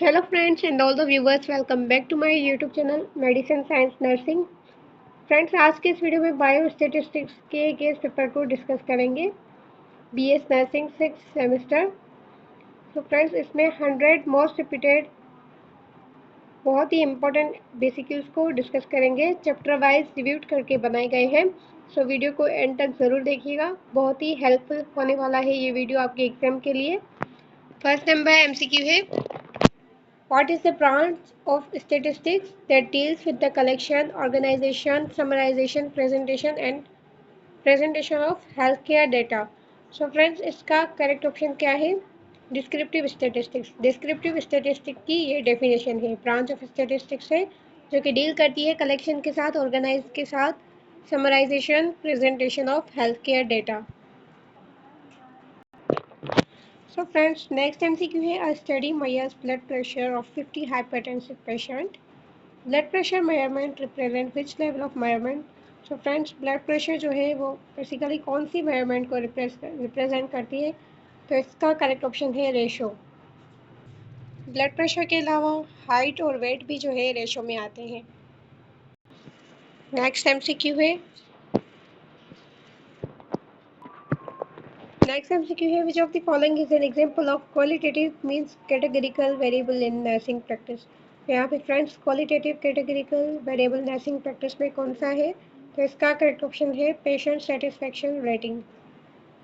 Hello friends and all the viewers, welcome back to my YouTube channel medicine science nursing. Friends, आज के इस video में bio statistics के case paper को discuss करेंगे। BS nursing 6th semester. तो friends, इसमें 100 मोस्ट रिपीटेड बहुत ही इंपॉर्टेंट बेसिक्यूज को डिस्कस करेंगे। चैप्टर वाइज रिव्यूड करके बनाए गए हैं। सो वीडियो को एंड तक ज़रूर देखिएगा, बहुत ही हेल्पफुल होने वाला है ये वीडियो आपके एग्जाम के लिए। फर्स्ट नंबर MCQ है, what is the branch of statistics that deals with the collection, organization, summarization, presentation of healthcare data? So friends, इसका करेक्ट ऑप्शन क्या है? Descriptive statistics. डिस्क्रिप्टिव स्टेटिस्टिक्स की ये डेफिनेशन है। ब्रांच ऑफ स्टेटिस्टिक्स है जो कि डील करती है कलेक्शन के साथ, ऑर्गेनाइज के साथ, summarization, presentation of health care data. So friends, next MCQ है, a study measures blood pressure of 50 hypertensive patient. Blood pressure measurement represent which level of measurement? So friends, blood pressure जो है वो basically कौन सी measurement को represent करती है? तो इसका करेक्ट ऑप्शन है रेशो। ब्लड प्रेशर के अलावा हाइट और वेट भी जो है रेशो में आते हैं। नेक्स्ट MCQ है, विच of the following is an example of qualitative means categorical variable in nursing practice? यहाँ पे friends, qualitative categorical variable nursing practice में कौन सा है? तो इसका करेक्ट ऑप्शन है पेशेंट सेटिस्फेक्शन रेटिंग।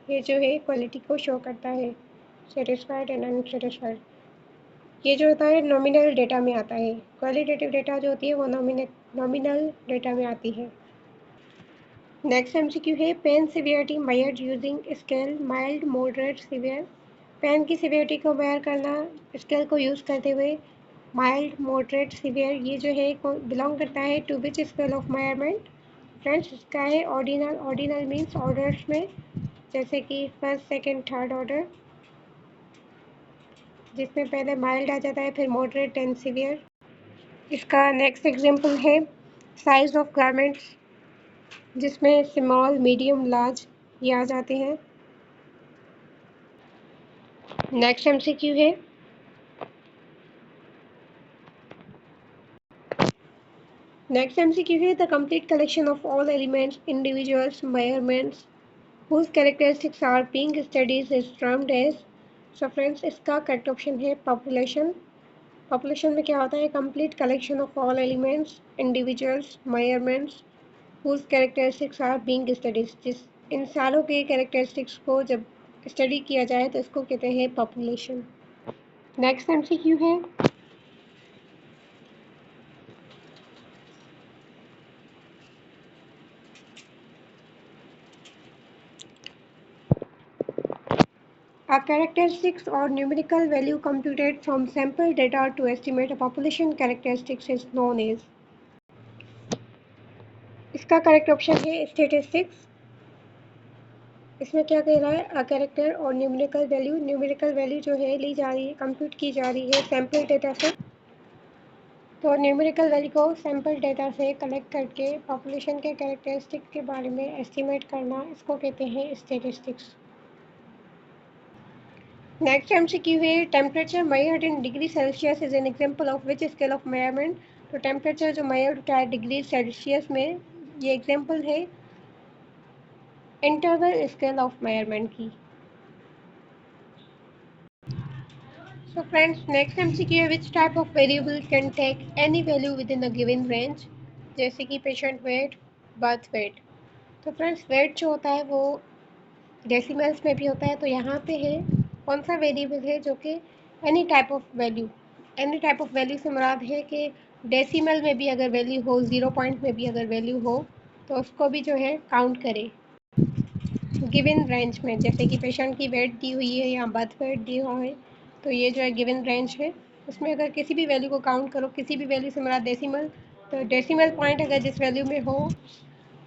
ये जो है क्वालिटी को शो करता है, सेटिस्फाइड एंड अनसेटिस्फाइड। ये जो होता है नॉमिनल डेटा में आता है। क्वालिटेटिव डेटा जो होती है वो नॉमिनल डेटा में आती है। नेक्स्ट MCQ है, pain severity measured using scale mild moderate severe. Pain की सिवियरिटी को मेजर करना स्केल को यूज़ करते हुए माइल्ड मॉडरेट सीवियर, ये जो है बिलोंग करता है to which scale of measurement? Friends, इसका है ऑर्डिनल। ऑर्डिनल मीन्स ऑर्डर्स में, जैसे कि फर्स्ट, सेकंड, थर्ड ऑर्डर, जिसमें पहले माइल्ड आ जाता है, फिर मॉडरेट एंड सीवियर। इसका नेक्स्ट एग्जांपल है साइज ऑफ गारमेंट्स, जिसमें स्मॉल, मीडियम, लार्ज ये आ जाते हैं। नेक्स्ट MCQ है, the complete collection of all elements, individuals, measurements whose characteristics are being studied is termed as। So friends, इसका correct option है population. Population में क्या होता है? Complete collection of all elements, individuals, measurements whose characteristics are being studied। जिस इन सारों के characteristics को जब स्टडी किया जाए तो इसको कहते हैं पॉपुलेशन। नेक्स्ट MCQ है, a characteristics or numerical value computed from sample data to estimate a population characteristics is known as। इसका करेक्ट ऑप्शन है स्टेटिस्टिक्स। इसमें क्या कह रहा है? अ कैरेक्टर और न्यूमेरिकल वैल्यू। न्यूमेरिकल वैल्यू जो है ली जा रही है, कंप्यूट की जा रही है सैम्पल डेटा से। तो न्यूमेरिकल वैल्यू को सैम्पल डेटा से कलेक्ट करके पॉपुलेशन के कैरेक्टरिस्टिक के बारे में एस्टिमेट करना, इसको कहते हैं स्टेटिस्टिक्स। नेक्स्ट MCQ है, temperature measured in degree Celsius is an example of which scale of measurement? तो टेम्परेचर जो मेजर्ड होता है डिग्री सेल्सियस में, ये एग्जांपल है इंटरवल स्केल ऑफ मेजरमेंट की। So friends, next MCQ है, which type of variable can take any value within a given range? जैसे कि पेशेंट वेट, बर्थ वेट। तो फ्रेंड्स, वेट जो होता है वो डेसिमल्स में भी होता है। तो यहाँ पे है कौन सा वेरिएबल है जो कि any type of value. Any type of value से मुराद है कि डेसिमल में भी अगर वैल्यू हो, 0 पॉइंट में भी अगर वैल्यू हो, तो उसको भी जो है काउंट करे गिवन रेंज में। जैसे कि पेशेंट की वेट दी हुई है या बर्थ वेट दिया हुआ है, तो ये जो है गिवन रेंज है, उसमें अगर किसी भी वैल्यू को काउंट करो, किसी भी वैल्यू से मुराद डेसिमल, तो डेसिमल पॉइंट अगर जिस वैल्यू में हो,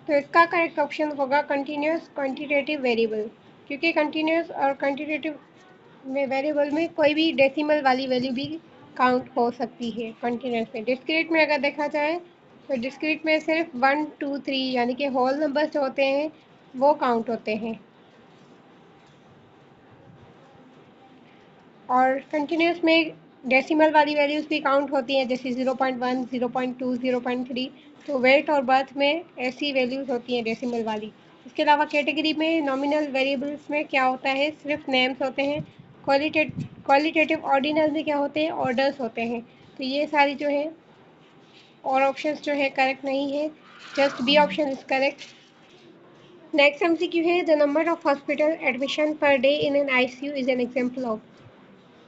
तो इसका करेक्ट ऑप्शन होगा कंटिन्यूस क्वांटिटेटिव वेरिएबल। क्योंकि कंटिन्यूस और क्वांटिटेटिव में वेरिएबल में कोई भी डेसिमल वाली वैल्यू भी काउंट हो सकती है कंटिन्यूस में। डिस्क्रीट में अगर देखा जाए तो डिस्क्रीट में सिर्फ 1, 2, 3 यानी कि होल नंबर्स जो होते हैं वो काउंट होते हैं, और कंटिन्यूस में डेसिमल वाली वैल्यूज़ भी काउंट होती हैं, जैसे 0.1, 0.2, 0.3। तो वेट और बर्थ में ऐसी वैल्यूज़ होती हैं डेसिमल वाली। इसके अलावा कैटेगरी में नॉमिनल वेरिएबल्स में क्या होता है, सिर्फ नेम्स होते हैं। क्वालिटेटिव ऑर्डिनल में क्या होते हैं, ऑर्डर्स होते हैं। तो ये सारी जो है और ऑप्शंस जो है करेक्ट नहीं है, just B option is correct. Next MCQ है, the number of hospital admission per day in an ICU is an example of.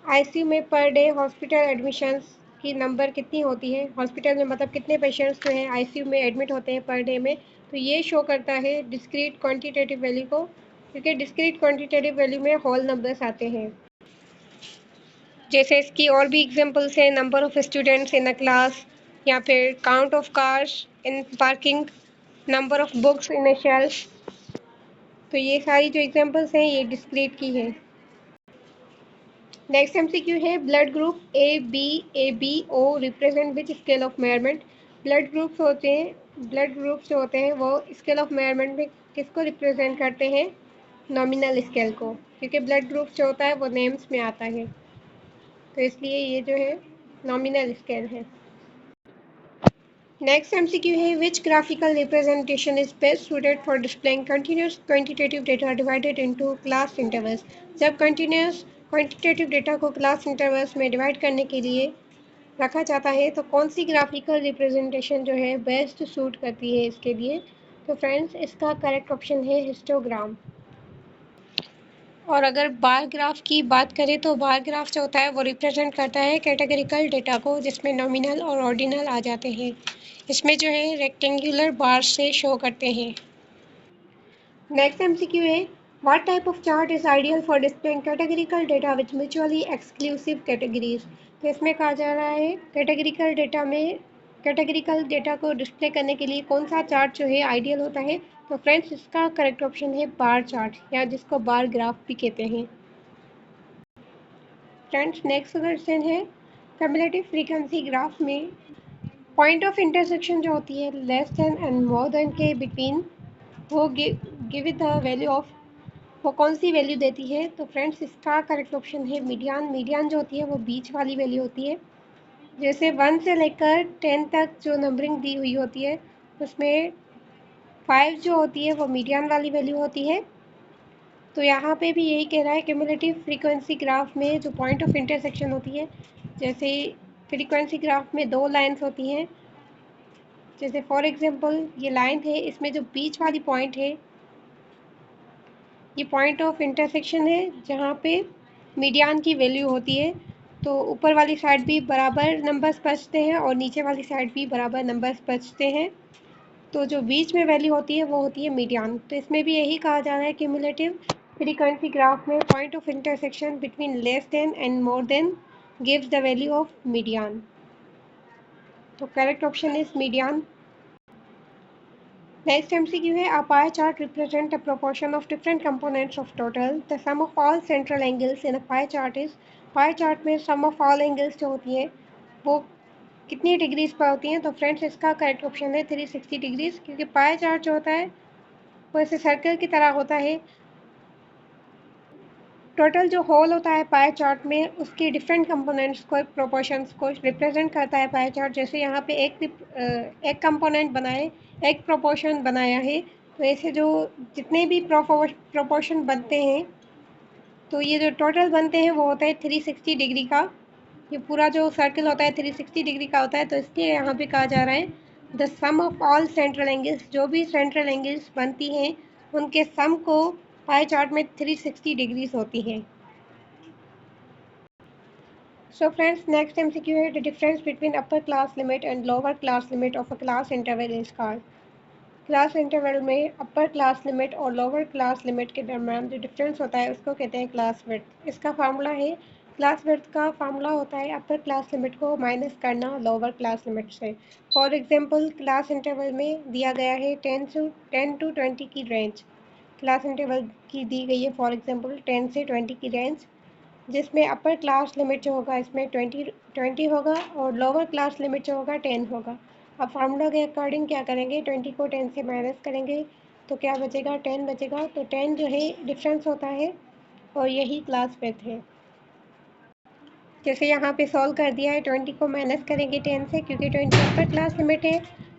ICU में पर डे हॉस्पिटल एडमिशन्स की नंबर कितनी होती है, हॉस्पिटल में मतलब कितने पेशेंट्स जो हैं आईसीयू में एडमिट होते हैं पर डे में। तो ये शो करता है डिस्क्रीट क्वांटिटेटिव वैल्यू को, क्योंकि डिस्क्रीट क्वांटिटेटिव वैल्यू में होल नंबर्स आते हैं। जैसे इसकी और भी एग्जांपल्स हैं, number of students in a class, या फिर count of cars in parking, number of books in a shelf. तो ये सारी जो एग्जांपल्स हैं ये डिस्क्रीट की है। नेक्स्ट एमसीक्यू है, blood group A B O represent which scale of measurement. Blood groups जो होते हैं वो स्केल ऑफ मेजरमेंट में किसको रिप्रेजेंट करते हैं, नॉमिनल स्केल को, क्योंकि ब्लड ग्रुप्स जो होता है वो नेम्स में आता है, तो इसलिए ये जो है नॉमिनल स्केल है। नेक्स्ट एमसीक्यू है, which graphical representation is best suited for displaying continuous quantitative data divided into class intervals. जब कंटिन्यूस क्वांटिटेटिव डेटा को क्लास इंटरवल्स में डिवाइड करने के लिए रखा जाता है तो कौन सी ग्राफिकल रिप्रेजेंटेशन जो है बेस्ट सूट करती है इसके लिए। तो फ्रेंड्स इसका करेक्ट ऑप्शन है हिस्टोग्राम। और अगर बार ग्राफ की बात करें तो बार ग्राफ जो होता है वो रिप्रेजेंट करता है कैटेगरिकल डेटा को, जिसमें नॉमिनल और ऑर्डिनल आ जाते हैं। इसमें जो है रेक्टेंगुलर बार से शो करते हैं। नेक्स्ट एमसीक्यू है, what type of chart is ideal for displaying categorical data with mutually exclusive categories. तो इसमें कहा जा रहा है कैटेगरिकल डेटा को डिस्प्ले करने के लिए कौन सा चार्ट जो है आइडियल होता है। तो फ्रेंड्स इसका करेक्ट ऑप्शन है बार चार्ट, या जिसको बार ग्राफ भी कहते हैं। फ्रेंड्स नेक्स्ट क्वेश्चन है, कम्युलेटिव फ्रीक्वेंसी ग्राफ में पॉइंट ऑफ इंटरसेक्शन जो होती है less than and more then के बिटवीन, वो give it the value of, वो कौन सी वैल्यू देती है। तो फ्रेंड्स इसका करेक्ट ऑप्शन है मीडियन। मीडियन जो होती है वो बीच वाली वैल्यू होती है। जैसे 1 से लेकर 10 तक जो नंबरिंग दी हुई होती है उसमें 5 जो होती है वो मीडियन वाली वैल्यू होती है। तो यहाँ पे भी यही कह रहा है क्यूमुलेटिव फ्रीक्वेंसी ग्राफ में जो पॉइंट ऑफ इंटरसेक्शन होती है, जैसे फ्रीक्वेंसी ग्राफ में दो लाइन्स होती हैं, जैसे फॉर एग्जांपल ये लाइन है, इसमें जो बीच वाली पॉइंट है ये पॉइंट ऑफ इंटरसेक्शन है जहाँ पे मीडियन की वैल्यू होती है। तो ऊपर वाली साइड भी बराबर नंबर्स बचते हैं और नीचे वाली साइड भी बराबर नंबर्स बचते हैं। तो जो बीच में वैल्यू होती है वो होती है मीडियन। तो इसमें भी यही कहा जा रहा है क्यूमुलेटिव फ्रीक्वेंसी ग्राफ में point of intersection between less than and more than gives the value of median. तो correct option is median. Next MCQ है, a pie chart represent a proportion of different components of total. The sum of all central angles in a pie chart is, pie chart में सम of all angles जो होती है वो कितनी degrees पर होती हैं। तो फ्रेंड्स इसका करेक्ट ऑप्शन है 360 डिग्रीज, क्योंकि पाई चार्ट जो होता है वो ऐसे सर्कल की तरह होता है। टोटल जो होल होता है पाई चार्ट में उसके डिफरेंट कंपोनेंट्स को, प्रोपोर्शंस को रिप्रेजेंट करता है पाई चार्ट। जैसे यहाँ पे एक कंपोनेंट बनाए, एक प्रोपोर्शन बनाया है, तो ऐसे जो जितने भी प्रोपोर्शन बनते हैं तो ये जो टोटल बनते हैं वो होता है 360 डिग्री का। ये पूरा जो सर्कल होता है 360 डिग्री का होता है। तो इसलिए यहाँ पे कहा जा रहा है the sum of all central angles, जो भी सेंट्रल एंगल्स बनती हैं उनके सम को पाई चार्ट में 360 डिग्रीज होती हैं। So friends, next MCQ है, the difference between upper class limit and lower class limit of a class interval is called. Class interval में अपर क्लास लिमिट और लोअर क्लास लिमिट के दरम्यान जो difference होता है उसको कहते हैं क्लास विड्थ। इसका फार्मूला है, क्लास विड्थ का फार्मूला होता है अपर क्लास लिमिट को माइनस करना लोअर क्लास लिमिट से। फॉर एग्जांपल क्लास इंटरवल में दिया गया है 10 टू 20 की रेंज, क्लास इंटरवल की दी गई है फॉर एग्जांपल 10 से 20 की रेंज, जिसमें अपर क्लास लिमिट जो होगा इसमें 20 होगा और लोअर क्लास लिमिट जो होगा 10 होगा। अब फार्मूला के अकॉर्डिंग क्या करेंगे, 20 को 10 से माइनस करेंगे तो क्या बचेगा, 10 बचेगा। तो 10 जो है डिफरेंस होता है और यही क्लास विड्थ है। जैसे यहाँ पे सॉल्व कर दिया है, 20 को माइनस करेंगे 10 से क्योंकि 20 अपर क्लास लिमिट है,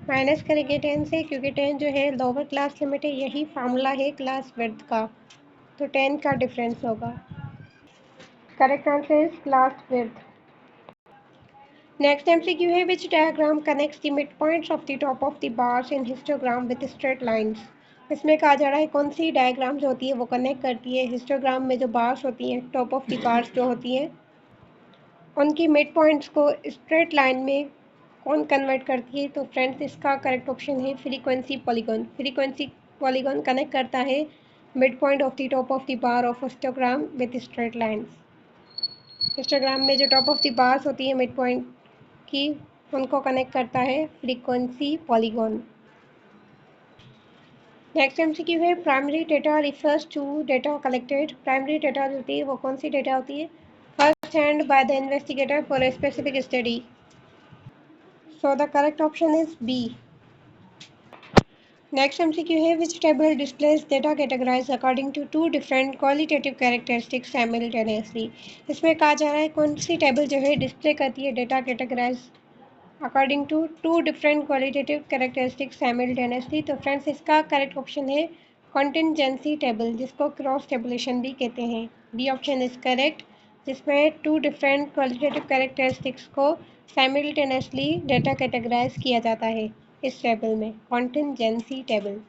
माइनस करेंगे 10 से क्योंकि 10 जो है लोअर क्लास लिमिट है। यही फार्मूला है क्लास विड्थ का, तो 10 का डिफरेंस होगा। Correct answer is class width. Next MCQ है, which diagram connects the mid points of the top of the bars in histogram with straight lines. इसमें कहा जा रहा है कौन सी डायग्राम जो होती है वो कनेक्ट करती है हिस्टोग्राम में जो बार्स होती हैं, टॉप ऑफ द बार्स जो होती हैं, उनकी मिड पॉइंट्स को स्ट्रेट लाइन में कौन कन्वर्ट करती है। तो फ्रेंड्स इसका करेक्ट ऑप्शन है frequency polygon. Frequency polygon connect करता है mid point of the top of the bar of histogram with straight lines. Histogram में जो टॉप ऑफ द बार्स होती है मिड पॉइंट की, उनको कनेक्ट करता है फ्रीक्वेंसी पॉलीगॉन। नेक्स्ट एमसीक्यू है, primary data refers to data collected. Primary data जो होती है वो कौन सी डेटा होती है? First hand by the investigator for a specific study. So the correct option is B. Next MCQ है, which table displays data categorized according to two different qualitative characteristics simultaneously. इसमें कहा जा रहा है कौन सी टेबल जो है डिस्प्ले करती है data categorize according to two different qualitative characteristics simultaneously. तो फ्रेंड्स इसका करेक्ट ऑप्शन है कॉन्टिजेंसी टेबल, जिसको क्रॉस टेबुलेशन भी कहते हैं। बी ऑप्शन इज करेक्ट, जिसमें टू डिफरेंट क्वालिटेटिव कैरेक्टरिस्टिक्स को साइमल्टेनियसली डेटा कैटेगराइज किया जाता है इस टेबल में, कॉन्टिजेंसी टेबल।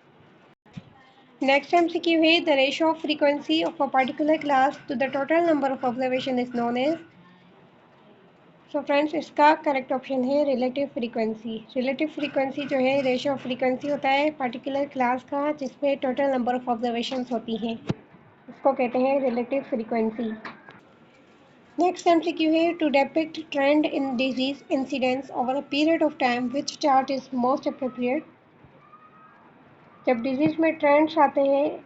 नेक्स्ट एमसीक्यू है, the ratio of frequency of a particular class to the total number of observation is known as. So friends इसका correct option है relative frequency. Relative frequency जो है रेशियो ऑफ फ्रीक्वेंसी होता है particular class का जिसमें total number of observations होती हैं, इसको कहते हैं रिलेटिव फ्रीक्वेंसी। नेक्स्ट एमसीक्यू है, to depict trend in disease incidence over a period of time which chart is most appropriate. जब डिजीज में ट्रेंड्स आते हैं,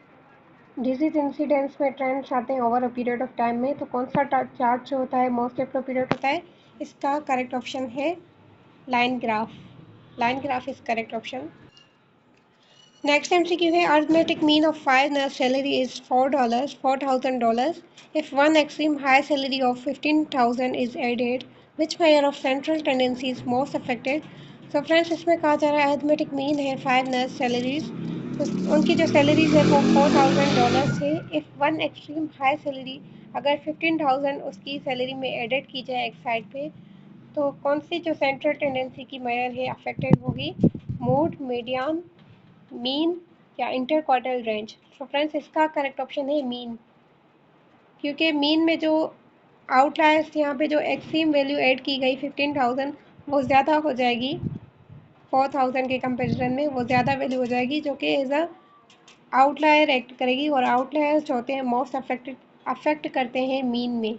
डिजीज इंसिडेंस में ट्रेंड्स आते हैं over a period of time में, तो कौन सा चार्ट जो होता है मोस्ट अप्रोप्रिएट होता है? इसका करेक्ट ऑप्शन है line graph. Line graph is correct option. Next MCQ है, arithmetic mean of 5 nurse salary is $4, $4,000. If one extreme high salary of 15,000 is added, which measure of central tendency is most affected? तो friends इसमें कहा जा रहा है arithmetic mean है 5 nurse salaries, तो उनकी जो सैलरीज है वो $4,000 है। If one extreme high salary, अगर 15,000 उसकी सैलरी में एडेड की जाए एक साइड पे, तो कौन सी जो सेंट्रल टेंडेंसी की मेजर है अफेक्टेड होगी? मोड, मीडियन, मीन या इंटर क्वार्टल रेंज। तो फ्रेंड्स इसका करेक्ट ऑप्शन है मीन, क्योंकि मीन में जो आउटलायर्स यहाँ पे जो एक्सट्रीम वैल्यू ऐड की गई 15,000 वो ज़्यादा हो जाएगी 4,000 के कंपैरिजन में, वो ज़्यादा वैल्यू हो जाएगी जो कि एज अ आउटलायर एक्ट करेगी। और आउटलायर्स जो होते हैं मोस्ट अफेक्ट करते हैं मीन में,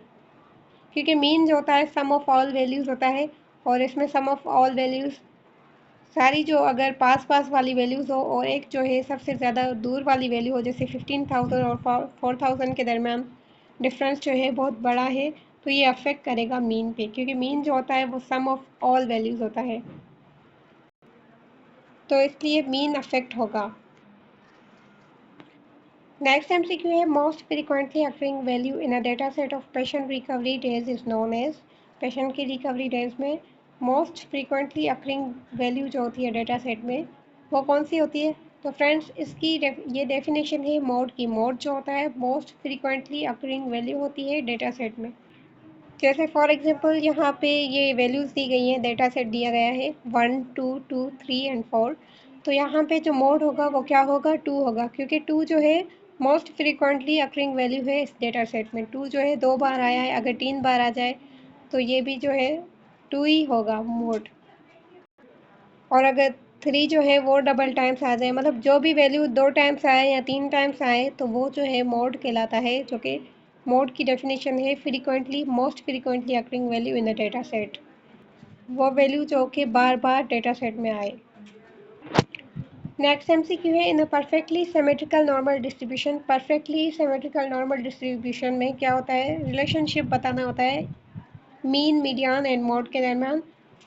क्योंकि मीन जो होता है सम ऑफ ऑल वैल्यूज़ होता है, और इसमें सम ऑफ ऑल वैल्यूज़ सारी जो अगर पास पास वाली वैल्यूज़ हो और एक जो है सबसे ज़्यादा दूर वाली वैल्यू हो, जैसे 15,000 और 4,000 के दरमियान डिफरेंस जो है बहुत बड़ा है, तो ये अफेक्ट करेगा मीन पे, क्योंकि मीन जो होता है वो सम ऑफ ऑल वैल्यूज़ होता है, तो इसलिए मीन अफेक्ट होगा। नेक्स्ट एमसीक्यू है, most frequently occurring value in a data set of patient recovery days is known as. Patient की रिकवरी डेज में मोस्ट फ्रीक्वेंटली अकरिंग वैल्यू जो होती है डेटा सेट में वो कौन सी होती है? तो फ्रेंड्स इसकी ये डेफिनेशन है मोड की। मोड जो होता है मोस्ट फ्रीक्वेंटली अकरिंग वैल्यू होती है डेटा सेट में। जैसे फॉर एग्जांपल यहाँ पे ये वैल्यूज़ दी गई हैं, डेटा सेट दिया गया है 1, 2, 2, 3 एंड 4। तो यहाँ पे जो मोड होगा वो क्या होगा? 2 होगा, क्योंकि 2 जो है मोस्ट फ्रीक्वेंटली अकरिंग वैल्यू है इस डेटा सेट में। 2 जो है 2 बार आया है, अगर 3 बार आ जाए तो ये भी जो है 2 ही होगा मोड। और अगर 3 जो है वो डबल टाइम्स आ जाए, मतलब जो भी वैल्यू 2 टाइम्स आए या 3 टाइम्स आए, तो वो जो है मोड कहलाता है, जो कि मोड की डेफिनेशन है frequently most frequently occurring value in the data set, वो वैल्यू जो कि बार बार डेटा सेट में आए। नेक्स्ट एमसीक्यू है, in a perfectly symmetrical normal distribution. Perfectly symmetrical normal distribution में क्या होता है? रिलेशनशिप बताना होता है मीन, मीडियन एंड मोड के दरमियान।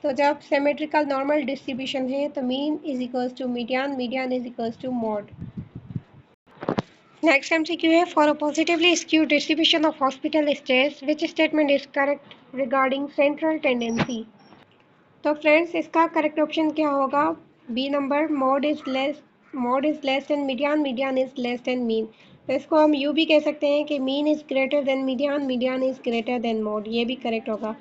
तो जब सिमेट्रिकल नॉर्मल डिस्ट्रीब्यूशन है तो mean is equals to median, median is equals to mode. Next MCQ है for a positively skewed distribution of hospital stays which statement is correct regarding central tendency. तो friends इसका correct option क्या होगा? B number, mode is less than median, median is less than mean. तो इसको हम यूँ भी कह सकते हैं कि mean is greater than median, median is greater than mode, ये भी करेक्ट होगा।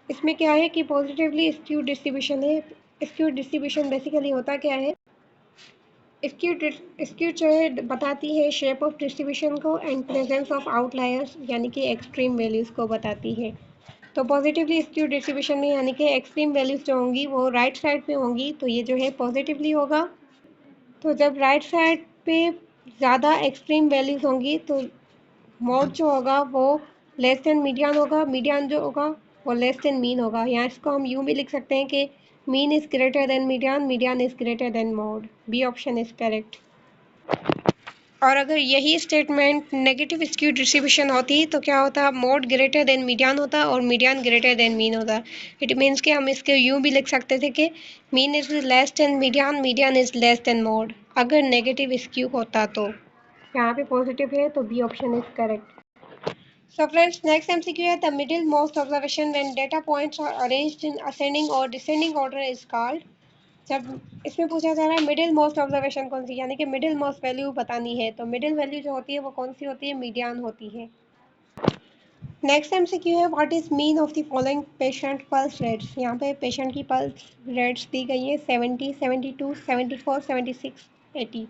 इसमें क्या है कि पॉजिटिवली स्क्यूड डिस्ट्रीब्यूशन है। स्क्यूड डिस्ट्रीब्यूशन बेसिकली होता क्या है? स्क्यूड स्क्यूड जो है बताती है शेप ऑफ डिस्ट्रीब्यूशन को एंड प्रेजेंस ऑफ आउटलायर्स यानी कि एक्सट्रीम वैल्यूज़ को बताती है। तो पॉजिटिवली स्क्यूड डिस्ट्रीब्यूशन में यानी कि एक्सट्रीम वैल्यूज़ जो होंगी वो राइट साइड पे होंगी, तो ये जो है पॉजिटिवली होगा। तो जब राइट साइड पे ज़्यादा एक्सट्रीम वैल्यूज़ होंगी तो मोड जो होगा वो लेस देन मीडियन होगा, मीडियन जो होगा वो लेस देन मीन होगा। यहाँ इसको हम यूँ भी लिख सकते हैं कि mean is greater than median, median is greater than mode. B option is correct. और अगर यही स्टेटमेंट नेगेटिव स्क्यू डिस्ट्रीब्यूशन होती तो क्या होता? मोड ग्रेटर देन मीडियन होता और मीडियन ग्रेटर देन मीन होता। इट मीन्स कि हम इसके यूँ भी लिख सकते थे कि mean is less than median, median is less than mode, अगर नेगेटिव स्क्यू होता तो। यहाँ पे पॉजिटिव है तो B option is correct. So friends, next MCQ है the middle most observation when data points are arranged in ascending or descending order is called। जब इसमें पूछा जा रहा है मिडिल मोस्ट ऑब्जर्वेशन कौन सी, यानी कि मिडिल मोस्ट वैल्यू बतानी है, तो मिडिल वैल्यू जो होती है वो कौन सी होती है? मीडियन होती है। नेक्स्ट एमसीक्यू है what is mean of the following patient pulse rates. यहाँ पे पेशेंट की पल्स रेट्स दी गई है 70, 72, 74, 76, 80।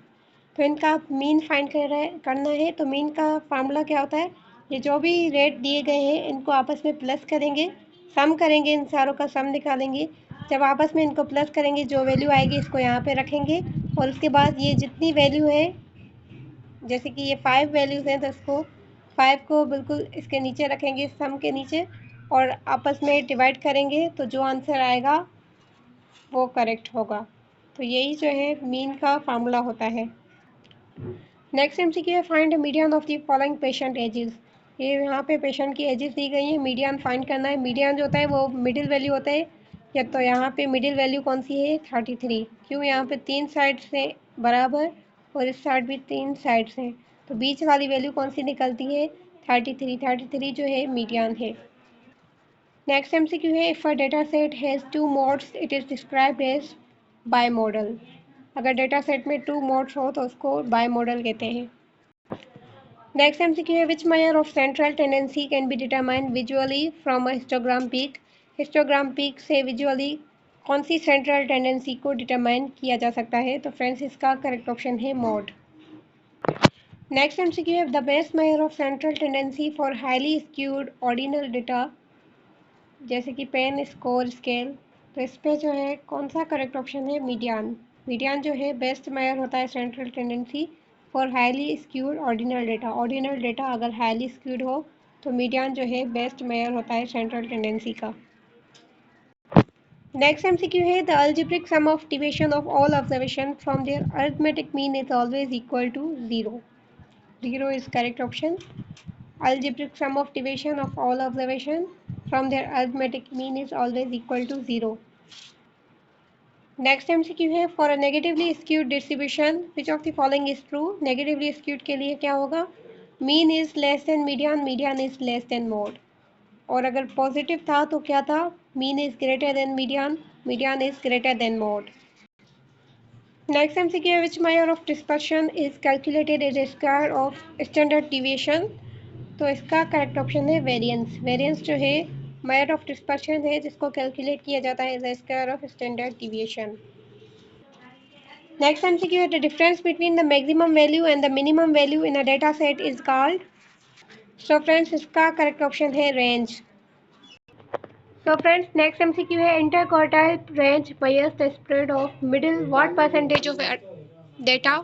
तो इनका मीन फाइंड करना है। तो मीन का फार्मूला क्या होता है? ये जो भी रेट दिए गए हैं इनको आपस में प्लस करेंगे, सम करेंगे, इन सारों का सम निकालेंगे। जब आपस में इनको प्लस करेंगे जो वैल्यू आएगी इसको यहाँ पे रखेंगे, और उसके बाद ये जितनी वैल्यू है, जैसे कि ये 5 वैल्यूज़ हैं तो इसको 5 को बिल्कुल इसके नीचे रखेंगे, सम के नीचे, और आपस में डिवाइड करेंगे, तो जो आंसर आएगा वो करेक्ट होगा। तो यही जो है मीन का फार्मूला होता है। नेक्स्ट एमसीक्यू है find median of the following patient ages. ये यहाँ पे पेशेंट की एजेस दी गई है, मीडियन फाइंड करना है। मीडियन जो होता है वो मिडिल वैल्यू होता है, या तो यहाँ पे मिडिल वैल्यू कौन सी है? 33। क्यों? यहाँ पे 3 साइड से बराबर और इस साइड भी 3 साइड से, तो बीच वाली वैल्यू कौन सी निकलती है? 33। 33 जो है मीडियन है। नेक्स्ट एमसीक्यू है if a data set has 2 modes it is described as bimodal. अगर डेटा सेट में 2 मोड्स हो तो उसको बाई मॉडल कहते हैं। नेक्स्ट एमसीक्यू है which measure of central tendency can be determined visually from a histogram peak. Histogram peak से visually कौन सी सेंट्रल टेंडेंसी को डिटरमाइन किया जा सकता है? तो फ्रेंड्स इसका करेक्ट ऑप्शन है मोड। नेक्स्ट एमसीक्यू है the best measure of central tendency for highly skewed ordinal data, जैसे कि पेन स्कोर स्केल। तो इस पर जो है कौन सा करेक्ट ऑप्शन है? मीडियन। मीडियन जो है बेस्ट मेजर होता है central tendency for highly skewed ordinal data. Ordinal data अगर हाईली स्क्यूड हो तो मीडियन जो है बेस्ट मेजर होता है सेंट्रल टेंडेंसी का। नेक्स्ट एमसीक्यू है the algebraic sum of deviation of all observation from their arithmetic mean is always equal to 0। 0 is correct option. Algebraic sum of division of all observation from their arithmetic mean is always equal to 0. Next MCQ है for a negatively skewed distribution which of the following is true. Negatively skewed के लिए क्या होगा? Mean is less than median, median is less than mode. और अगर positive था तो क्या था? Mean is greater than median, median is greater than mode. Next MCQ है which measure of dispersion is calculated as a square of standard deviation. तो इसका correct option है वेरिएंस। वेरिएंस जो है मेथड ऑफ डिस्पर्शन है जिसको calculate किया जाता है as a square of standard deviation. Next MCQ है the difference between the maximum value and the minimum value in a data set is called. So friends इसका correct option है range. So friends next MCQ है interquartile range measures the spread of middle what percentage of data.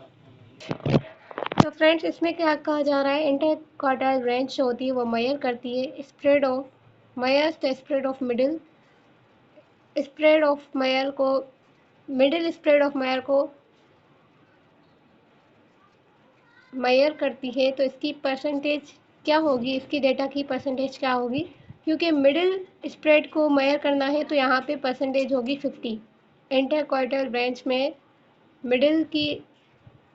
तो friends इसमें क्या कहा जा रहा है? इंटर क्वार्टाइल रेंज जो होती है वो मेजर करती है spread of, measures the spread of middle, spread of mayor को, मिडिल स्प्रेड ऑफ मेयर को मेयर करती है। तो इसकी परसेंटेज क्या होगी? इसकी डेटा की परसेंटेज क्या होगी? क्योंकि मिडिल स्प्रेड को मेयर करना है तो यहाँ पे परसेंटेज होगी 50। इंटर क्वार्टर रेंज में मिडिल की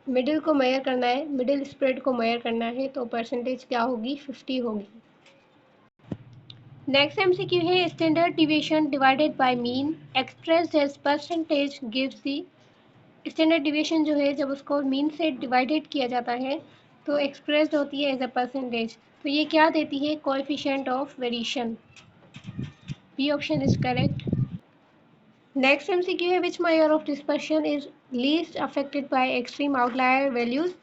मिडिल को मेजर करना है, मिडिल स्प्रेड को मेजर करना है, तो परसेंटेज क्या होगी, 50 होगी। नेक्स्ट एमसीक्यू है standard deviation divided by mean expressed as percentage gives the. Standard deviation जो है जब उसको मीन से डिवाइडेड किया जाता है तो एक्सप्रेस्ड होती है एज अ परसेंटेज, तो ये क्या देती है, coefficient of variation. B option is correct. Next MCQ है which measure of dispersion is least affected by extreme outlier values.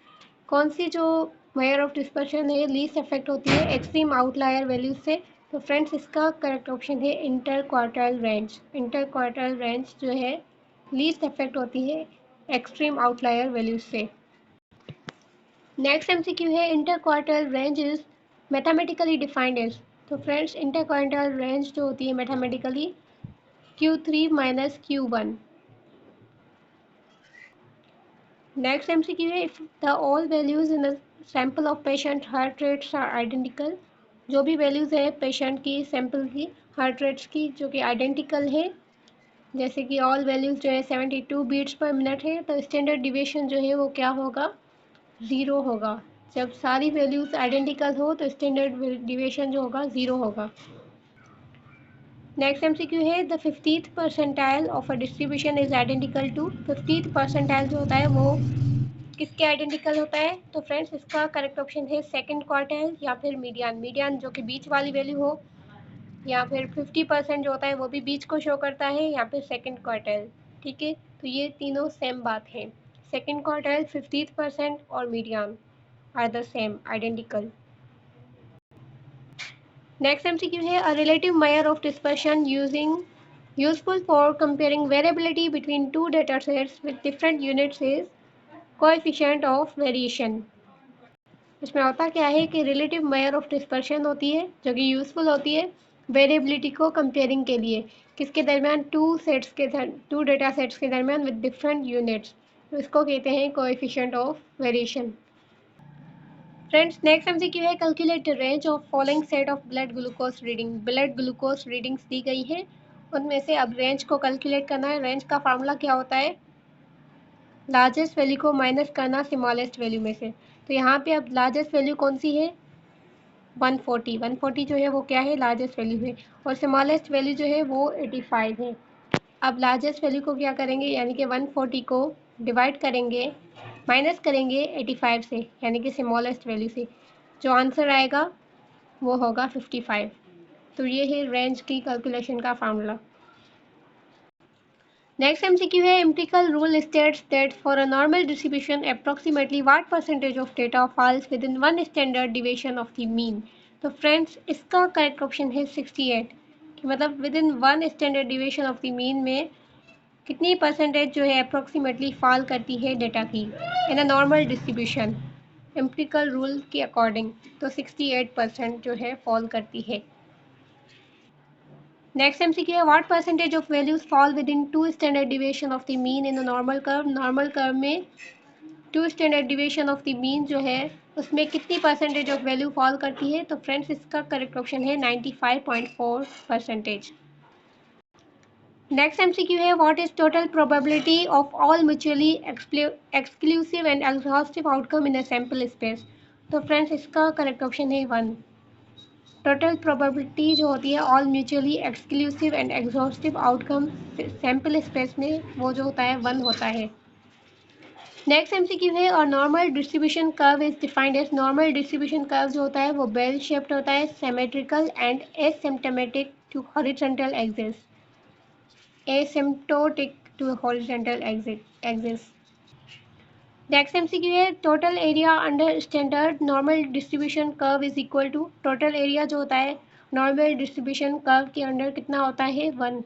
कौन सी जो मेजर ऑफ डिस्पर्शन है लीस्ट अफेक्ट होती है एक्सट्रीम आउटलायर वैल्यूज से, तो फ्रेंड्स इसका करेक्ट ऑप्शन है interquartile range. Interquartile range जो है लीस्ट अफेक्ट होती है एक्सट्रीम आउटलायर वैल्यूज से। नेक्स्ट एमसीक्यू है interquartile range is mathematically defined as. तो फ्रेंड्स इंटर क्वार्टाइल रेंज जो होती है mathematically Q3 minus Q1। Next MCQ है if the all values in a sample of patient heart rates are identical। जो भी values है patient की sample की हार्ट रेट्स की जो कि आइडेंटिकल है, जैसे कि ऑल वैल्यूज़ जो है 72 बीट्स पर मिनट है, तो स्टैंडर्ड डिविएशन जो है वो क्या होगा, 0 होगा। जब सारी वैल्यूज़ आइडेंटिकल हो तो स्टैंडर्ड डिविएशन जो होगा 0 होगा। नेक्स्ट एमसीक्यू है the 50th percentile of a distribution is identical to. 50th percentile जो होता है वो किसके आइडेंटिकल होता है, तो फ्रेंड्स इसका करेक्ट ऑप्शन है सेकंड क्वार्टाइल या फिर मीडियन। मीडियन जो कि बीच वाली वैल्यू हो, या फिर 50% जो होता है वो भी बीच को शो करता है, या फिर सेकंड क्वार्टाइल। ठीक है, तो ये तीनों सेम बात है। सेकंड क्वार्टाइल, 50% और median are the same, identical. Next MCQ है a relative measure of dispersion useful for comparing variability between two data sets with different units is coefficient of variation. इसमें होता क्या है कि रिलेटिव मेजर ऑफ डिस्पर्शन होती है जो कि यूजफुल होती है वेरिएबिलिटी को कंपेयरिंग के लिए, किसके दरमियान, टू डेटा सेट्स के दरमियान विद डिफरेंट यूनिट्स, तो इसको कहते हैं coefficient of variation. Friends next MCQ है calculate the range of following set of blood glucose reading. Blood glucose readings दी गई है, उनमें से अब रेंज को कैलकुलेट करना है। रेंज का फार्मूला क्या होता है, लार्जेस्ट वैल्यू को माइनस करना स्मॉलेस्ट वैल्यू में से। तो यहाँ पे अब लार्जेस्ट वैल्यू कौन सी है, 140 जो है वो क्या है, लार्जेस्ट वैल्यू है, और स्मॉलेस्ट वैल्यू जो है वो 85 है। अब लार्जेस्ट वैल्यू को क्या करेंगे, यानी कि 140 को डिवाइड करेंगे, माइनस करेंगे 85 से, यानी कि स्मॉलेस्ट वैल्यू से, जो आंसर आएगा वो होगा 55। तो ये है रेंज की कैलकुलेशन का फार्मूला। नेक्स्ट एमसीक्यू है empirical rule states that for a normal distribution approximately what percentage of data falls within one standard deviation of the mean. तो फ्रेंड्स इसका करेक्ट ऑप्शन है 68, कि मतलब within one standard deviation of the mean में कितनी percentage जो है approximately fall करती है डेटा की in a normal distribution empirical rule के अकॉर्डिंग, तो 68% जो है फॉल करती है। नेक्स्ट एमसीक्यू है what percentage of values fall within two standard deviation of the mean in the normal curve. Normal curve में two standard deviation of the mean जो है उसमें कितनी परसेंटेज ऑफ वैल्यू फॉल करती है, तो friends इसका करेक्ट ऑप्शन है 95.4%। नेक्स्ट एमसीक्यू है what is total probability of all mutually exclusive and exhaustive outcome in a sample space. तो फ्रेंड्स इसका करेक्ट ऑप्शन है 1। टोटल प्रोबेबिलिटी जो होती है all mutually exclusive and exhaustive outcome sample space में वो जो होता है 1 होता है। नेक्स्ट एमसीक्यू है और normal distribution curve is defined as. Normal distribution curve जो होता है वो बेल शेप्ड होता है, symmetrical and asymptomatic to horizontal axis, asymptotic to horizontal axis. Next MCQ है total area under standard normal distribution curve is equal to. Total area जो होता है नॉर्मल डिस्ट्रीब्यूशन कर्व के अंडर कितना होता है, 1।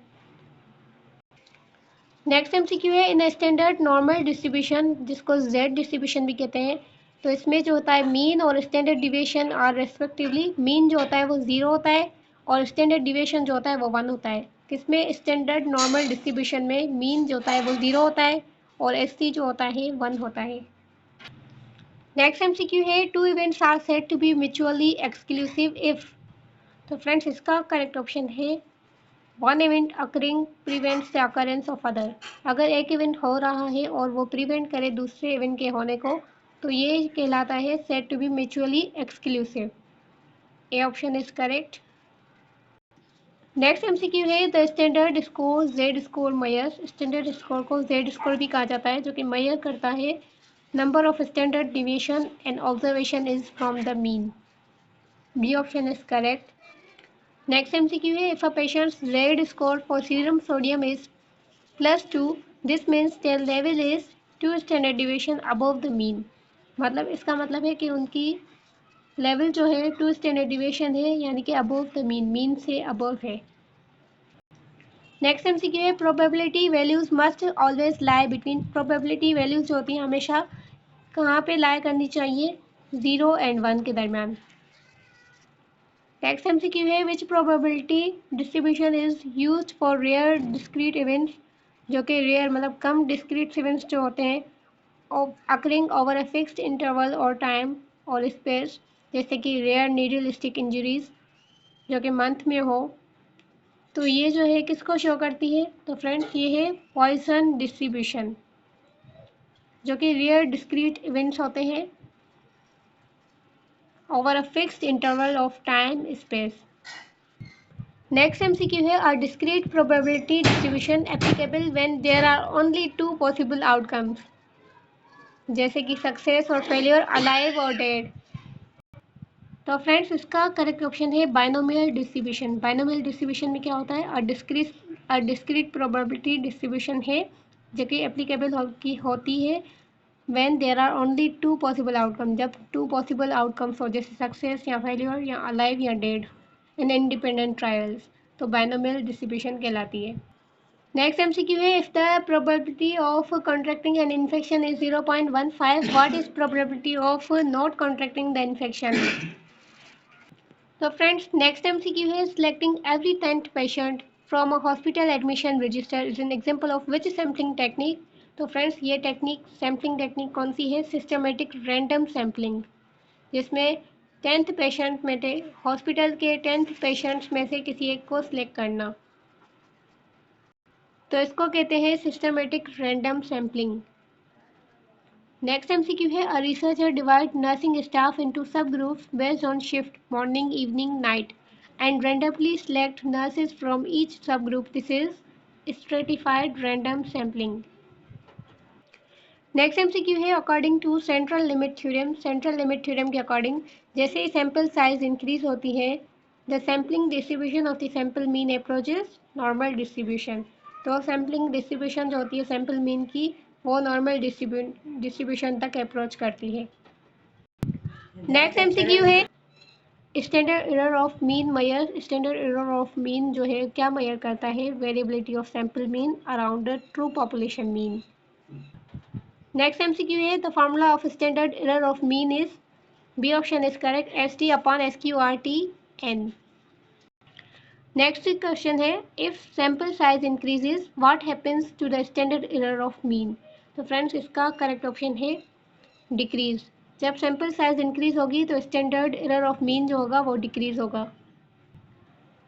नेक्स्ट एमसीक्यू है इन स्टैंडर्ड नॉर्मल डिस्ट्रीब्यूशन जिसको जेड डिस्ट्रीब्यूशन भी कहते हैं, तो इसमें जो होता है मीन और standard deviation are respectively. Mean जो होता है वो 0 होता है और स्टैंडर्ड डिविएशन जो होता है वो 1 होता है। किसमें, स्टैंडर्ड नॉर्मल डिस्ट्रीब्यूशन में मीन जो होता है वो 0 होता है और एस जो होता है 1 होता है। नेक्स्ट एमसीक्यू है two events are said to be mutually exclusive if. तो फ्रेंड्स इसका करेक्ट ऑप्शन है one event occurring prevents the occurrence of other. अगर एक इवेंट हो रहा है और वो प्रिवेंट करे दूसरे इवेंट के होने को, तो ये कहलाता है said to be mutually exclusive. A option is correct. Next MCQ है the standard score Z score measures. Standard score को जेड स्कोर भी कहा जाता है, जो कि मेयर करता है number of standard deviation and observation is from the mean. B option is correct. Next MCQ है if a patient's Z score for serum sodium is +2, this means their level is 2 standard deviation above the mean. मतलब इसका मतलब है कि उनकी level जो है 2 standard deviation है, यानी कि अबव द मीन, मीन से अबव है। नेक्स्ट एमसीक्यू है probability values must always lie between. Probability values जो होती हैं हमेशा कहाँ पे लाई करनी चाहिए? 0 एंड 1 के दरमियान। नेक्स्ट एमसीक्यू है which probability distribution is used for rare discrete events. जो कि रेयर मतलब कम डिस्क्रीट इवेंट्स जो होते हैं occurring over a fixed interval और टाइम और स्पेस, जैसे कि रेयर नीडल स्टिक इंजरीज जो कि मंथ में हो। तो ये जो है किसको शो करती है? तो फ्रेंड्स ये है पॉइसन डिस्ट्रीब्यूशन, जो कि रेयर डिस्क्रीट इवेंट्स होते हैं over a fixed interval of time space. Next MCQ है are discrete probability distribution applicable when there are only 2 possible outcomes, जैसे कि सक्सेस और फेलियर, अलाइव और डेड। तो फ्रेंड्स इसका करेक्ट ऑप्शन है बाइनोमियल डिस्ट्रीब्यूशन। बाइनोमियल डिस्ट्रीब्यूशन में क्या होता है? डिस्क्रीट प्रोबेबिलिटी डिस्ट्रीब्यूशन है जो कि एप्लीकेबल होती है when there are only 2 possible outcome, जब 2 पॉसिबल आउटकम्स हो, जैसे सक्सेस या फेलियर या अलाइव या डेड इन इंडिपेंडेंट ट्रायल्स, तो बाइनोमियल डिस्ट्रीब्यूशन कहलाती है। नेक्स्ट एमसीक्यू है if the probability of contracting an infection is 0.15, what is probability of not contracting the infection? तो फ्रेंड्स नेक्स्ट एमसीक्यू है selecting every 10th patient from a hospital admission register is an example of which sampling technique. तो friends ये technique sampling technique कौन सी है? Systematic random sampling, जिसमें 10th patient में से hospital के 10th पेशेंट्स में से किसी एक को सिलेक्ट करना, तो इसको कहते हैं systematic random sampling. Next MCQ है a researcher divide nursing staff into sub groups based on shift morning evening night and randomly select nurses from each subgroup. This is stratified random sampling. Next MCQ है according to central limit theorem. Central limit theorem के according जैसे ही sample size increase होती है the sampling distribution of the sample mean approaches normal distribution. तो sampling distribution जो होती है सैंपल मीन की, वो नॉर्मल डिस्ट्रीब्यूशन तक अप्रोच करती है। नेक्स्ट एमसीक्यू है standard error of mean measure. Standard error of mean जो है क्या मेयर करता है? Variability of sample mean around the true population mean. Next MCQ है the formula of standard error of mean is, B option is correct, ST/SQRT/N। Next question है if sample size increases what happens to the standard error of mean. तो friends इसका correct option है decrease. जब sample size increase होगी तो standard error of mean जो होगा वो डिक्रीज होगा।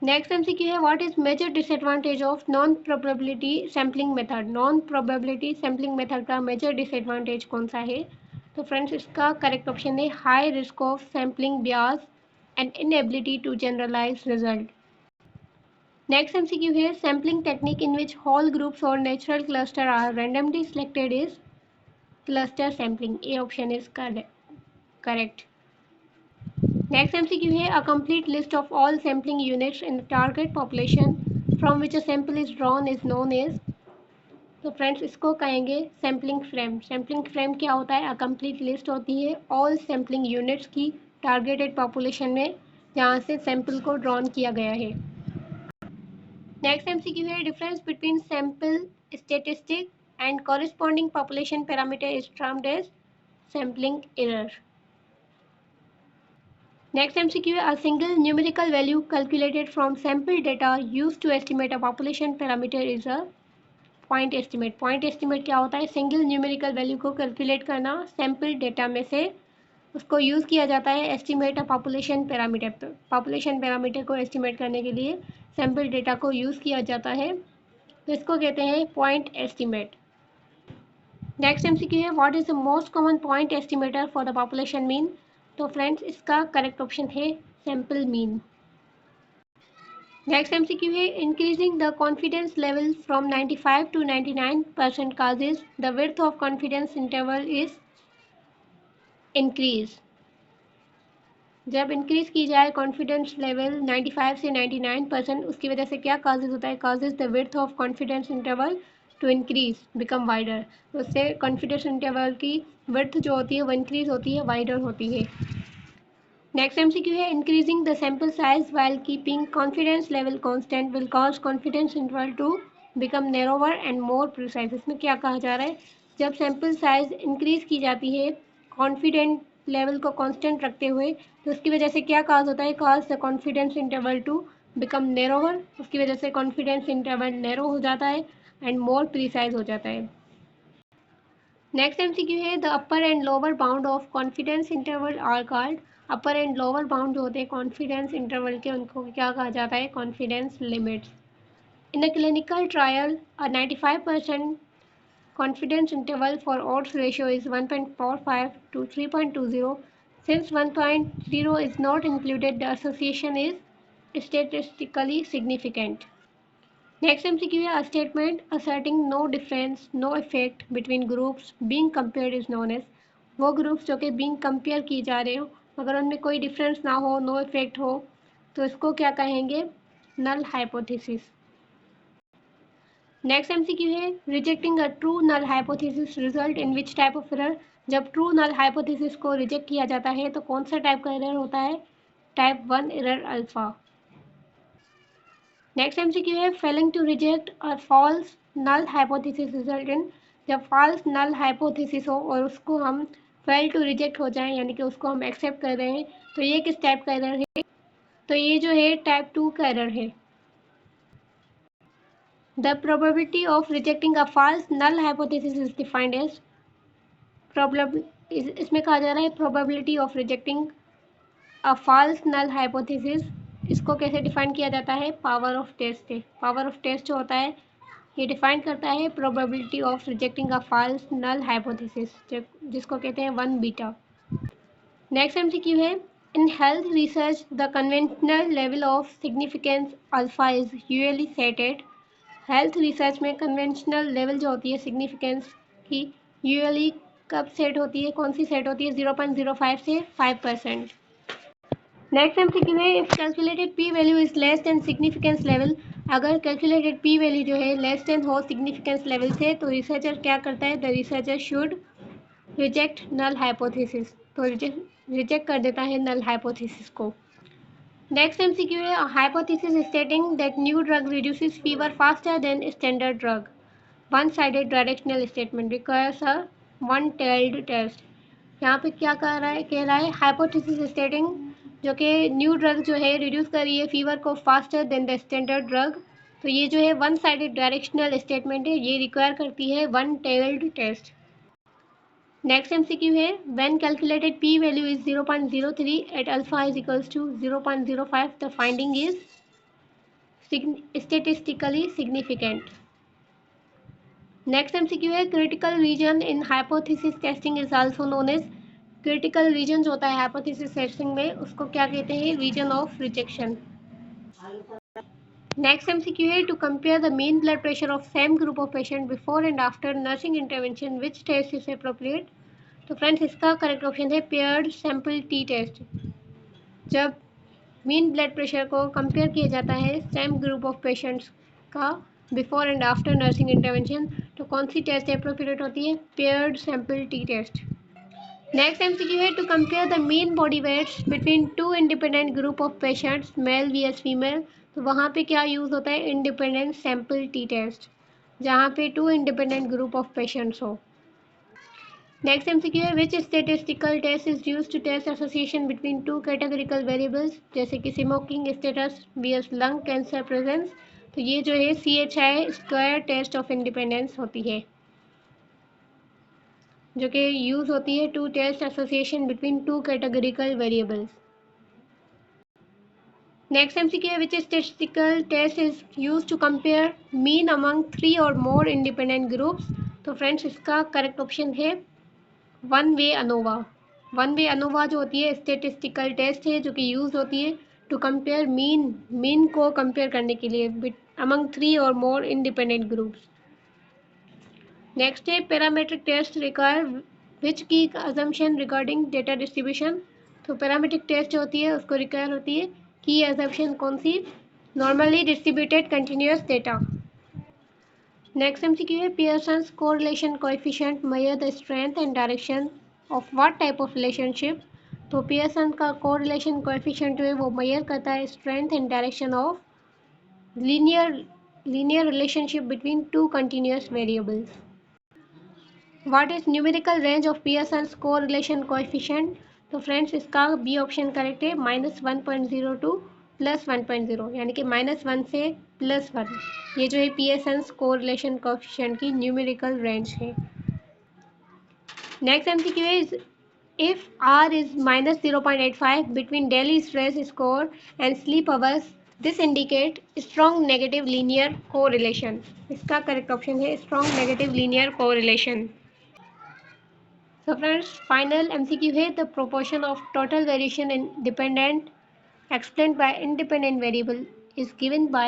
नेक्स्ट एमसीक्यू है what is major disadvantage of non probability sampling method. Non probability sampling method का मेजर डिसएडवांटेज कौन सा है? तो फ्रेंड्स इसका करेक्ट ऑप्शन है high risk of sampling bias and inability to generalize result. Next MCQ है sampling technique in which whole groups और natural cluster are randomly selected is cluster sampling. A option is correct. Next MCQ है a complete list of all sampling units in the target population from which a sample is drawn is known as. तो friends इसको कहेंगे sampling frame. Sampling frame क्या होता है? A complete list होती है all sampling units की targeted population में जहाँ से सैंपल को ड्रॉन किया गया है। नेक्स्ट एमसीक्यू है difference between sample statistic and corresponding population parameter is termed as sampling error. Next MCQ, a single numerical value calculated from sample data used to estimate a population parameter is a point estimate. Point estimate क्या होता है? Single numerical value को calculate करना sample data में से उसको use किया जाता है एस्टिमेट अ पॉपुलेशन पैरामीटर पर। पॉपुलेशन पैरामीटर को एस्टिमेट करने के लिए सैम्पल डेटा को यूज़ किया जाता है, तो इसको कहते हैं पॉइंट एस्टिमेट। नेक्स्ट एमसीक्यू है, what is the most common point estimator for the population mean. तो फ्रेंड्स इसका करेक्ट ऑप्शन है सैम्पल मीन। नेक्स्ट एमसीक्यू है, increasing the confidence level from 95 to 99% causes the width of confidence interval is increase। जब increase की जाए confidence level 95 से 99%, उसकी वजह से क्या काजेज होता है, causes the width of confidence interval to increase become wider. उससे कॉन्फिडेंस इंटरवल की विड्थ जो होती है वो इंक्रीज होती है, वाइडर होती है। नेक्स्ट एमसीक्यू है, increasing the sample size while keeping confidence level constant will cause confidence interval to become narrower and more precise. इसमें क्या कहा जा रहा है, जब सैम्पल साइज इंक्रीज की जाती है कॉन्फिडेंट लेवल को कांस्टेंट रखते हुए, तो उसकी वजह से क्या काज होता है, cause the confidence interval to become narrower. उसकी वजह से कॉन्फिडेंस इंटरवल नैरो हो जाता है एंड मोर प्रिसाइज हो जाता है। नेक्स्ट एमसीक्यू है, the upper and lower bound of confidence interval are called. Upper and lower bound जो होते हैं कॉन्फिडेंस इंटरवल के, उनको क्या कहा जाता है, confidence limits. In a clinical trial a 95% confidence interval for odds ratio is 1.45 to 3.20. Since 1.0 is not included, the association is statistically significant. Next MCQ है, a statement asserting no difference, no effect between groups being compared is known as। वो groups जो कि being compare की जा रहे हो, अगर उनमें कोई डिफरेंस ना हो, नो इफेक्ट हो, तो इसको क्या कहेंगे, नल हाइपोथेसिस। नेक्स्ट एमसीक्यू है, rejecting a true null hypothesis result in which type of error. जब ट्रू नल हाइपोथेसिस को रिजेक्ट किया जाता है तो कौन सा टाइप का एरर होता है, type 1 error alpha. Next MCQ है, failing to reject a false null hypothesis result in. जब फॉल्स नल हाइपोथेसिस हो और उसको हम फेल टू रिजेक्ट हो जाए, यानी कि उसको हम एक्सेप्ट कर रहे हैं, तो ये किस टाइप का एरर है, तो ये जो है टाइप 2 का एरर है। The probability of rejecting a false null hypothesis is defined as इसमें कहा जा रहा है probability of rejecting a false null hypothesis। इसको कैसे डिफाइन किया जाता है, पावर ऑफ टेस्ट से। पावर ऑफ टेस्ट जो होता है ये डिफाइन करता है probability of rejecting a false null hypothesis, जिसको कहते हैं 1 बीटा। नेक्स्ट एमसीक्यू है, in health research the conventional level of significance alpha is usually set at. Health research में कन्वेंशनल लेवल जो होती है सिग्निफिकेंस की, यूजुअली कब सेट होती है, कौन सी सेट होती है, 0.05 से 5%। नेक्स्ट एमसीक्यू है, if calculated P value is less than significance level. अगर कैलकुलेटेड पी वैल्यू जो है लेस देन हो सिग्निफिकेंस लेवल से, तो रिसर्चर क्या करता है, the researcher should reject null hypothesis. तो रिजेक्ट कर देता है नल हाइपोथेसिस को। नेक्स्ट एमसीक्यू है, hypothesis stating that new drug reduces fever faster than standard drug. One sided directional statement requires a one tailed test. यहाँ पे क्या कह रहा है हाइपोथेसिस स्टेटिंग जो कि न्यू ड्रग जो है रिड्यूस कर रही है फीवर को faster than the standard drug. तो ये जो है वन साइडेड डायरेक्शनल स्टेटमेंट है, ये रिक्वायर करती है one tailed test. Next MCQ है, when calculated P value is 0.03 at alpha is equals to 0.05, the finding is statistically significant. Next MCQ है, critical region in hypothesis testing is also known as. Critical region जो होता है hypothesis testing में, उसको क्या कहते हैं, region of rejection. Next MCQ है, to compare the mean blood pressure of same group of patient before and after nursing intervention, which test is appropriate. तो फ्रेंड्स इसका करेक्ट ऑप्शन है पेयर्ड सैम्पल टी टेस्ट। जब mean blood pressure को compare किया जाता है same group of patients का before and after nursing intervention, तो कौन सी टेस्ट अप्रोप्रिएट होती है, paired sample T test. Next MCQ है, to compare the mean body weights between two independent group of patients male VS female. तो वहाँ पे क्या यूज़ होता है, इंडिपेंडेंट सैम्पल टी टेस्ट, जहाँ पे two independent group of patients हो। नेक्स्ट एमसीक्यू है, which statistical test is use to test association between two categorical variables, जैसे कि smoking status VS lung cancer presence. तो ये जो है CHI square test of independence होती है। जो कि यूज़ होती है to test association between two categorical variables. Next MCQ है which statistical test is use to compare mean among 3 और मोर इंडिपेंडेंट ग्रुप्स। तो फ्रेंड्स इसका करेक्ट ऑप्शन है one way ANOVA. One way ANOVA जो होती है स्टैटिस्टिकल टेस्ट है जो कि यूज़ होती है टू कंपेयर मीन को कंपेयर करने के लिए अमंग 3 और मोर इंडिपेंडेंट ग्रुप्स। नेक्स्ट है पैरामीट्रिक टेस्ट रिक्वायर विच की अजम्पशन रिगार्डिंग डेटा डिस्ट्रीब्यूशन। तो पैरामीट्रिक टेस्ट जो होती है उसको रिक्वायर होती है की अजम्पशन कौन सी, normally distributed continuous data. Next MCQ है Pearson's correlation coefficient measure the strength and direction of what type of relationship. तो पियर्सन का कोरिलेशन कोएफिशिएंट जो है वो मेजर करता है strength and direction of linear relationship between two continuous variables. What is numerical range of Pearson's correlation coefficient. तो friends इसका B option correct है -1.0 टू +1.0, यानी कि -1 से +1। ये जो है पियर्सन्स कोरिलेशन कोएफिशिएंट की न्यूमेरिकल रेंज है। Next MCQ is if R is -0.85 between daily stress score and sleep hours, this indicate strong negative linear correlation। इसका करेक्ट ऑप्शन है strong negative linear correlation। So friends, final MCQ है the proportion of total variation in dependent explained by independent variable is given by।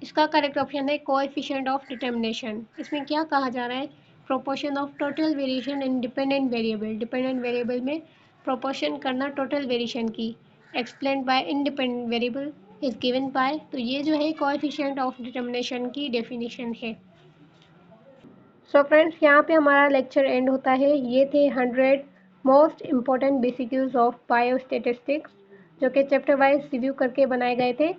इसका correct option है coefficient of determination. इसमें क्या कहा जा रहा है, proportion of total variation in dependent variable, dependent variable में प्रोपोर्शन करना टोटल वेरिएशन की, explained bye independent variable is given by. तो ये जो है कोएफिशिएंट ऑफ डिटर्मिनेशन की डेफिनेशन है। सो फ्रेंड्स, यहाँ पे हमारा लेक्चर एंड होता है। ये थे 100 मोस्ट इम्पॉर्टेंट बेसिक्यूज ऑफ बायोस्टैटिस्टिक्स जो कि चैप्टर वाइज रिव्यू करके बनाए गए थे।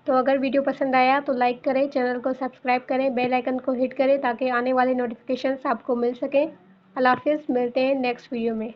तो अगर वीडियो पसंद आया तो लाइक करें, चैनल को सब्सक्राइब करें, बेल आइकन को हिट करें ताकि आने वाले नोटिफिकेशंस आपको मिल सकें। अल्लाह हाफिज़, मिलते हैं नेक्स्ट वीडियो में।